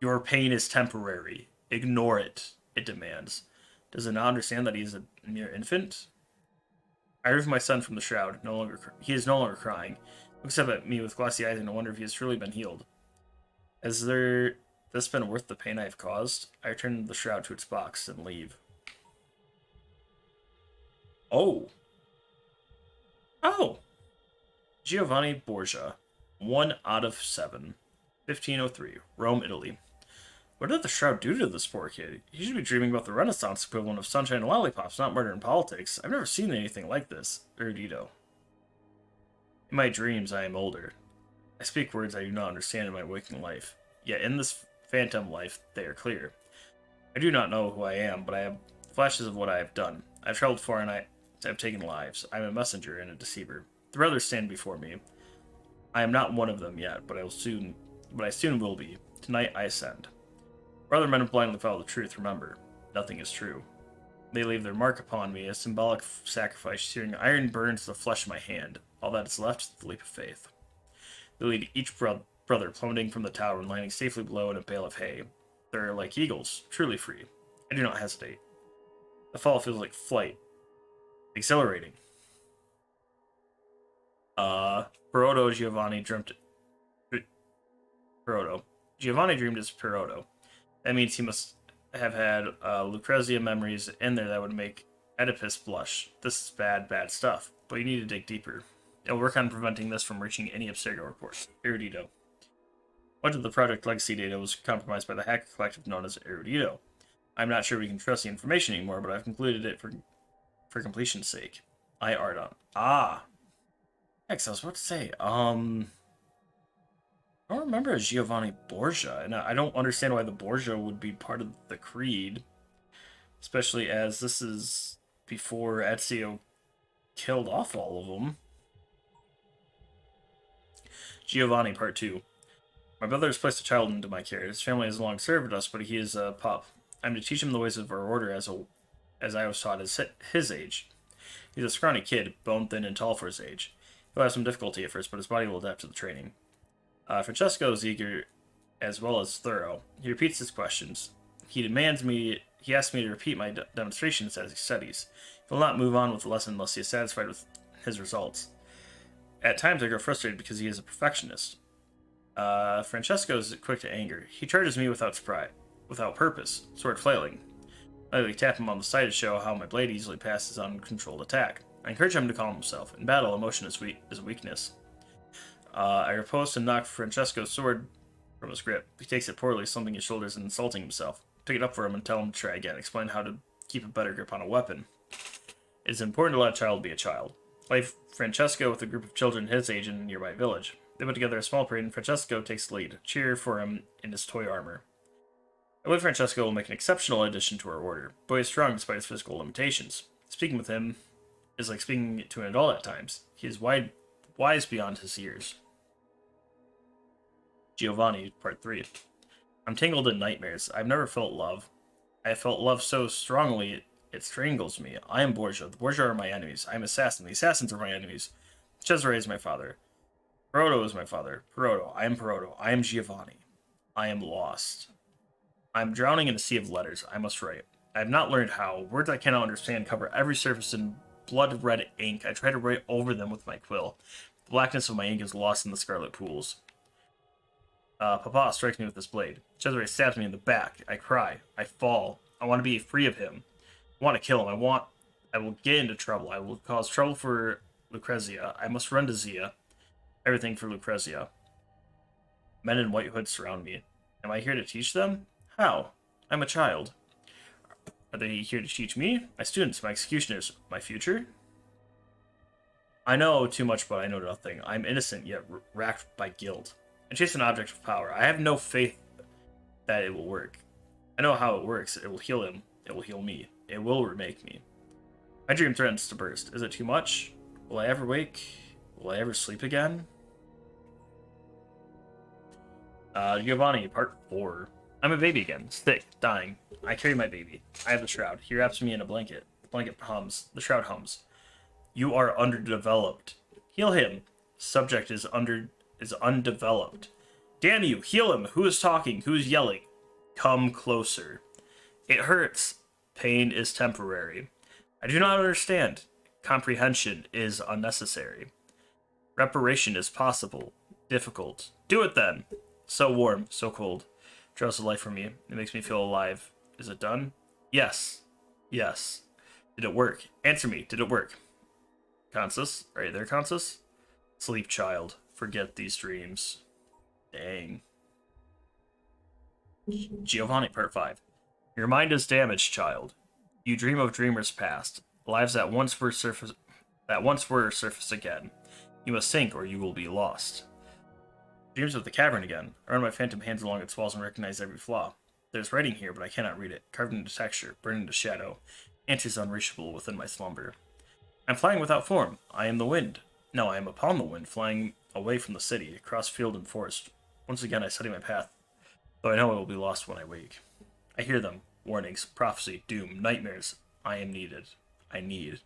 Your pain is temporary. Ignore it, it demands. Does it not understand that he is a mere infant? I remove my son from the shroud. He is no longer crying. He looks up at me with glassy eyes, and I wonder if he has truly been healed. Has this been worth the pain I have caused? I return the shroud to its box and leave. Oh. Giovanni Borgia. 1 out of 7. 1503. Rome, Italy. What did the shroud do to this poor kid? He should be dreaming about the Renaissance equivalent of sunshine and lollipops, not murder and politics. I've never seen anything like this. Erudito. In my dreams, I am older. I speak words I do not understand in my waking life. Yet in this phantom life, they are clear. I do not know who I am, but I have flashes of what I have done. I have traveled far and I have taken lives. I am a messenger and a deceiver. The brothers stand before me. I am not one of them yet, but I soon will be. Tonight I ascend. Rather men blindly follow the truth, remember, nothing is true. They leave their mark upon me, a symbolic sacrifice, searing iron burns the flesh in my hand. All that is left is the leap of faith. They lead each brother plummeting from the tower and landing safely below in a bale of hay. They're like eagles, truly free. I do not hesitate. The fall feels like flight. Exhilarating. Perodo Giovanni dreamt... Perodo. Giovanni dreamed as Perodo. That means he must have had Lucrezia memories in there that would make Oedipus blush. This is bad, bad stuff. But you need to dig deeper. I'll work on preventing this from reaching any Abstergo reports. Erudito. Much of the Project Legacy data was compromised by the hacker collective known as Erudito. I'm not sure we can trust the information anymore, but I've concluded it for completion's sake. I Ardon. Hex, I was about to say, I don't remember a Giovanni Borgia, and I don't understand why the Borgia would be part of the Creed, especially as this is before Ezio killed off all of them. Giovanni, Part 2. My brother has placed a child into my care. His family has long served us, but he is a pup. I'm to teach him the ways of our order as I was taught at his age. He's a scrawny kid, bone thin and tall for his age. He'll have some difficulty at first, but his body will adapt to the training. Francesco is eager as well as thorough. He repeats his questions. He asks me to repeat my demonstrations as he studies. He will not move on with the lesson unless he is satisfied with his results. At times I grow frustrated because he is a perfectionist. Francesco is quick to anger. He charges me without purpose, sword flailing. I lightly tap him on the side to show how my blade easily passes on controlled attack. I encourage him to calm himself. In battle, emotion is a weakness. I repose to knock Francesco's sword from his grip. He takes it poorly, slumping his shoulders and insulting himself. Pick it up for him and tell him to try again. Explain how to keep a better grip on a weapon. It is important to let a child be a child. I leave Francesco with a group of children his age in a nearby village. They put together a small parade and Francesco takes the lead. Cheer for him in his toy armor. I believe Francesco will make an exceptional addition to our order. The boy is strong despite his physical limitations. Speaking with him is like speaking to an adult at times. He is wise beyond his years. Giovanni, Part 3. I'm tangled in nightmares. I've never felt love. I have felt love so strongly it strangles me. I am Borgia. The Borgia are my enemies. I am assassin. The assassins are my enemies. Cesare is my father. Perodo is my father. Perodo. I am Perodo. I am Giovanni. I am lost. I am drowning in a sea of letters. I must write. I have not learned how. Words I cannot understand cover every surface in blood-red ink. I try to write over them with my quill. The blackness of my ink is lost in the scarlet pools. Papa strikes me with his blade. Cesare stabs me in the back. I cry. I fall. I want to be free of him. I want to kill him. I will get into trouble. I will cause trouble for Lucrezia. I must run to Zia. Everything for Lucrezia. Men in white hoods surround me. Am I here to teach them? How? I'm a child. Are they here to teach me? My students, my executioners, my future? I know too much, but I know nothing. I'm innocent, yet racked by guilt. I chase an object of power. I have no faith that it will work. I know how it works. It will heal him. It will heal me. It will remake me. My dream threatens to burst. Is it too much? Will I ever wake? Will I ever sleep again? Giovanni, part 4. I'm a baby again. Sick. Dying. I carry my baby. I have the shroud. He wraps me in a blanket. The blanket hums. The shroud hums. You are underdeveloped. Heal him. Subject is undeveloped. Damn you! Heal him! Who is talking? Who is yelling? Come closer. It hurts. Pain is temporary. I do not understand. Comprehension is unnecessary. Reparation is possible. Difficult. Do it then. So warm, so cold. Draws the life from me. It makes me feel alive. Is it done? Yes. Yes. Did it work? Answer me. Did it work? Consus? Are you there, Consus? Sleep, child. Forget these dreams. Dang. Giovanni, part 5. Your mind is damaged, child. You dream of dreamers past. Lives that once were surface again. You must sink or you will be lost. Dreams of the cavern again. I run my phantom hands along its walls and recognize every flaw. There's writing here, but I cannot read it. Carved into texture, burned into shadow. Answers unreachable within my slumber. I'm flying without form. I am the wind. No, I am upon the wind, flying away from the city, across field and forest. Once again, I study my path, though I know I will be lost when I wake. I hear them. Warnings, prophecy, doom, nightmares. I am needed. I need.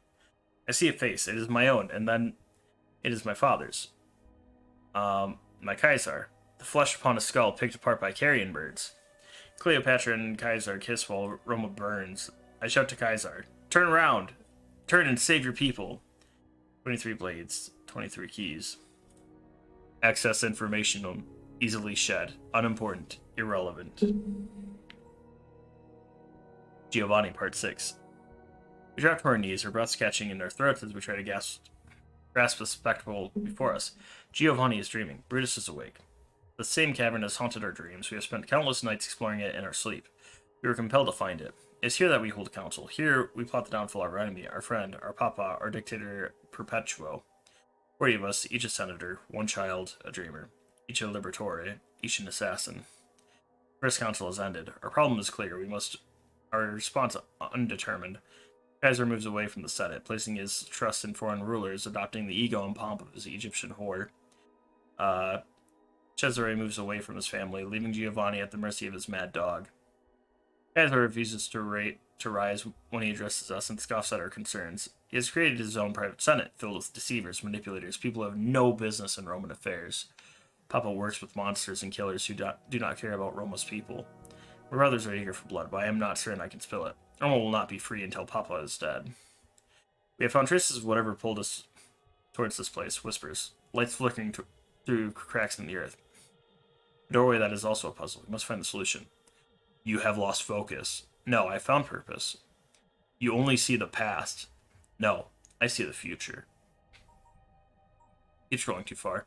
I see a face. It is my own, and then it is my father's. My Caesar. The flesh upon a skull picked apart by carrion birds. Cleopatra and Caesar kiss while Roma burns. I shout to Caesar, turn around! Turn and save your people! 23 blades, 23 keys. Access information easily shed. Unimportant. Irrelevant. Giovanni, part 6. We drop to our knees, our breaths catching in our throats as we try to grasp the spectacle before us. Giovanni is dreaming. Brutus is awake. The same cavern has haunted our dreams. We have spent countless nights exploring it in our sleep. We were compelled to find it. It's here that we hold council. Here we plot the downfall of our enemy, our friend, our papa, our dictator Perpetuo. 40 of us, each a senator, one child, a dreamer, each a liberatore, each an assassin. First council has ended. Our problem is clear. Our response undetermined. Kaiser moves away from the Senate, placing his trust in foreign rulers, adopting the ego and pomp of his Egyptian whore. Cesare moves away from his family, leaving Giovanni at the mercy of his mad dog. Kaiser refuses to rise when he addresses us and scoffs at our concerns. He has created his own private senate, filled with deceivers, manipulators, people who have no business in Roman affairs. Papa works with monsters and killers who do not care about Roma's people. My brothers are eager for blood, but I am not certain I can spill it. Roma will not be free until Papa is dead. We have found traces of whatever pulled us towards this place, whispers, lights flickering through cracks in the earth. A doorway that is also a puzzle. We must find the solution. You have lost focus. No, I found purpose. You only see the past. No, I see the future. It's going too far.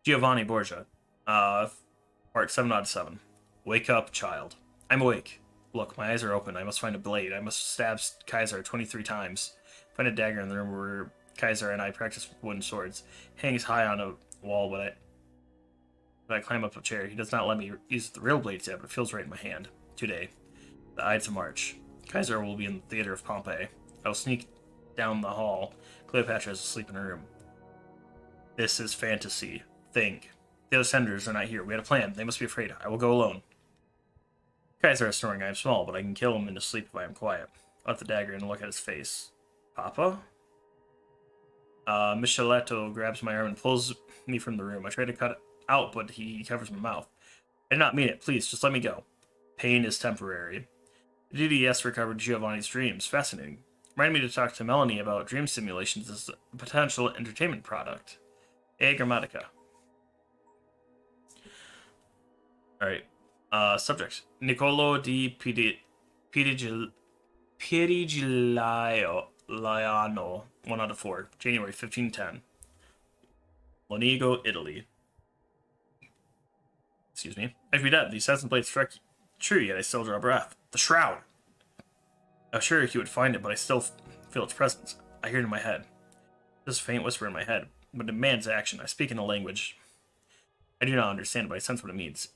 Giovanni Borgia. Part 7 out of 7. Wake up, child. I'm awake. Look, my eyes are open. I must find a blade. I must stab Kaiser 23 times. Find a dagger in the room where Kaiser and I practice with wooden swords. Hangs high on a wall, but I climb up a chair. He does not let me use the real blade yet, but it feels right in my hand. Today, the Ides of March. Kaiser will be in the theater of Pompeii. I will sneak down the hall. Cleopatra is asleep in her room. This is fantasy. Think. The other senators are not here. We had a plan. They must be afraid. I will go alone. Kaiser is snoring. I am small, but I can kill him in his sleep if I am quiet. I let the dagger and look at his face. Papa? Micheletto grabs my arm and pulls me from the room. I try to cut it out, but he covers my mouth. I did not mean it. Please, just let me go. Pain is temporary. The DDS recovered Giovanni's dreams. Fascinating. Reminded me to talk to Melanie about dream simulations as a potential entertainment product. A Grammatica. Alright. Subject. Nicolo di Pirigilaio 1 out of 4. January 1510. Lonigo, Italy. Excuse me. I could be dead. The assassin blade struck true, yet I still draw breath. The Shroud! I was sure he would find it, but I still feel its presence. I hear it in my head. Just a faint whisper in my head, but it demands action. I speak in a language I do not understand, but I sense what it means.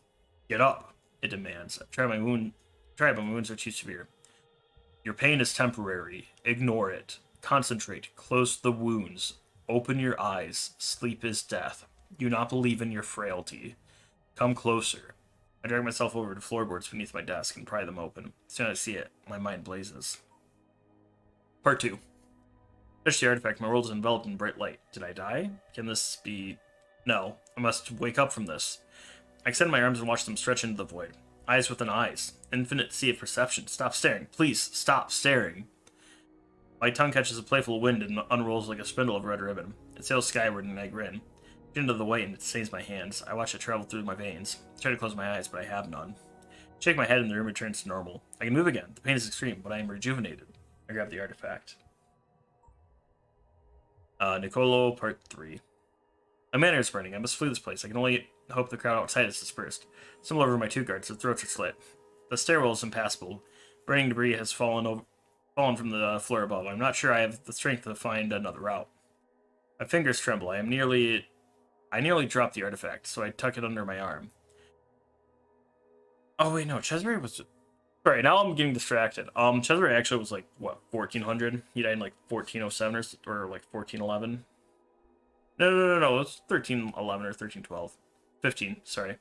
Get up, it demands. But my wounds are too severe. Your pain is temporary. Ignore it. Concentrate. Close the wounds. Open your eyes. Sleep is death. Do not believe in your frailty. Come closer. I drag myself over to floorboards beneath my desk and pry them open. As soon as I see it, my mind blazes. Part 2. Touch the artifact. My world is enveloped in bright light. Did I die? Can this be... No. I must wake up from this. I extend my arms and watch them stretch into the void. Eyes within eyes. Infinite sea of perception. Stop staring. Please, stop staring. My tongue catches a playful wind and unrolls like a spindle of red ribbon. It sails skyward and I grin. Into the white and it stains my hands. I watch it travel through my veins. I try to close my eyes, but I have none. I shake my head and the room returns to normal. I can move again. The pain is extreme, but I am rejuvenated. I grab the artifact. Nicolo, Part 3. My manor is burning. I must flee this place. I can only hope the crowd outside is dispersed. Stumble over my two guards. Their throats are slit. The stairwell is impassable. Burning debris has fallen from the floor above. I'm not sure I have the strength to find another route. My fingers tremble. I nearly dropped the artifact, so I tuck it under my arm. Oh wait, no, Cesare was... Sorry, now I'm getting distracted. Cesare actually was like, what, 1400? He died in like 1407 or like 1411? No, it was 1311 or 1312. 15, sorry.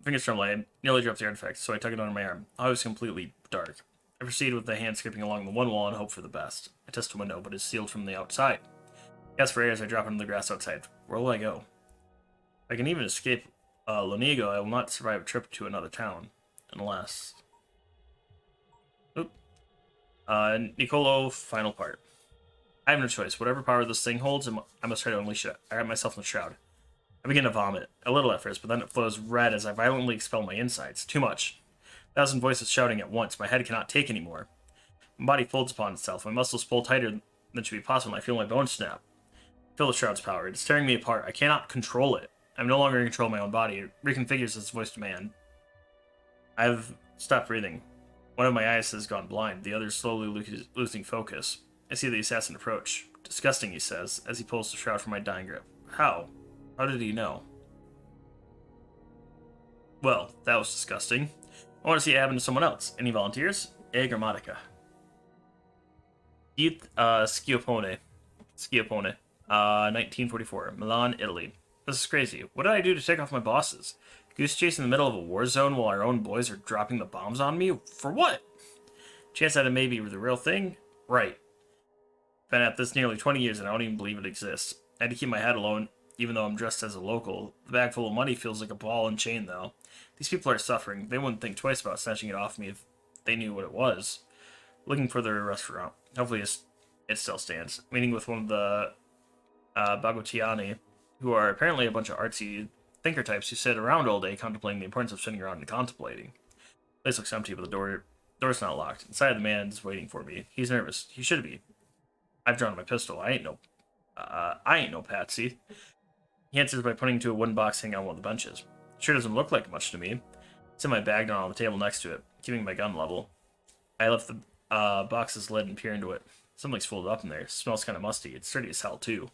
Fingers tremble. I nearly dropped the artifact, so I tuck it under my arm. I was completely dark. I proceed with the hand skipping along the one wall and hope for the best. I test a window, but it's sealed from the outside. As for air as I drop into the grass outside. Where will I go? If I can even escape Lonigo, I will not survive a trip to another town. Unless... Oop. Nicolo, final part. I have no choice. Whatever power this thing holds, I must try to unleash it. I wrap myself in the shroud. I begin to vomit. A little at first, but then it flows red as I violently expel my insides. Too much. 1,000 voices shouting at once. My head cannot take anymore. My body folds upon itself. My muscles pull tighter than should be possible, and I feel my bones snap. I feel the shroud's power. It's tearing me apart. I cannot control it. I'm no longer in control of my own body. It reconfigures its voice demand. I've stopped breathing. One of my eyes has gone blind. The other is slowly losing focus. I see the assassin approach. Disgusting, he says, as he pulls the shroud from my dying grip. How? How did he know? Well, that was disgusting. I want to see it happen to someone else. Any volunteers? A Grammatica. Sciopone. 1944. Milan, Italy. This is crazy. What did I do to take off my bosses? Goose chase in the middle of a war zone while our own boys are dropping the bombs on me? For what? Chance that it may be the real thing? Right. Been at this nearly 20 years and I don't even believe it exists. I had to keep my head alone, even though I'm dressed as a local. The bag full of money feels like a ball and chain, though. These people are suffering. They wouldn't think twice about snatching it off me if they knew what it was. Looking for the restaurant. Hopefully it still stands. Meeting with one of the Bagotiani, who are apparently a bunch of artsy thinker types who sit around all day contemplating the importance of sitting around and contemplating. The place looks empty, but the door's not locked. Inside, the man's waiting for me. He's nervous. He should be. I've drawn my pistol. I ain't no patsy. He answers by pointing to a wooden box hanging on one of the benches. Sure doesn't look like much to me. It's in my bag down on the table next to it, keeping my gun level. I lift the box's lid and peer into it. Something's folded up in there. It smells kind of musty. It's dirty as hell, too.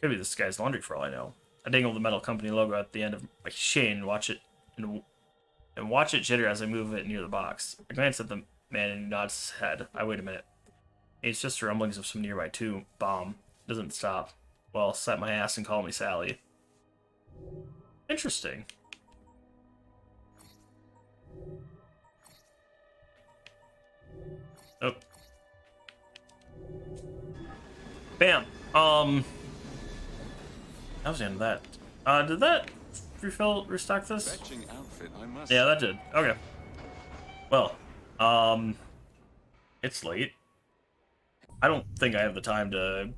Could be this guy's laundry for all I know. I dangle the metal company logo at the end of my chain and watch it jitter as I move it near the box. I glance at the man and he nods his head. I wait a minute. It's just the rumblings of some nearby bomb. Doesn't stop. Well, slap my ass and call me Sally. Interesting. Oh. Bam. That was the end of that. Did that restock this? Fetching outfit, I must. Yeah, that did. Okay. Well, it's late. I don't think I have the time to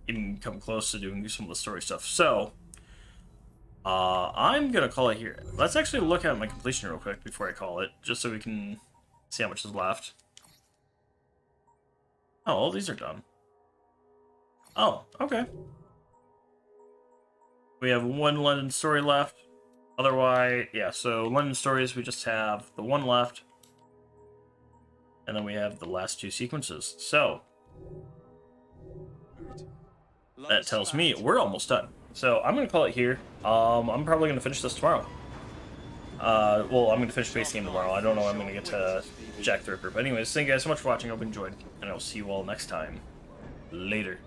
even come close to doing some of the story stuff. So, I'm gonna call it here. Let's actually look at my completion real quick before I call it, just so we can see how much is left. Oh, all these are done. Oh, okay. We have one London story left. Otherwise, yeah, so London stories, we just have the one left. And then we have the last two sequences. So, that tells me we're almost done. So, I'm going to call it here. I'm probably going to finish this tomorrow. Well, I'm going to finish Space Game tomorrow. I don't know when I'm going to get to Jack the Ripper. But anyways, thank you guys so much for watching. I hope you enjoyed. And I'll see you all next time. Later.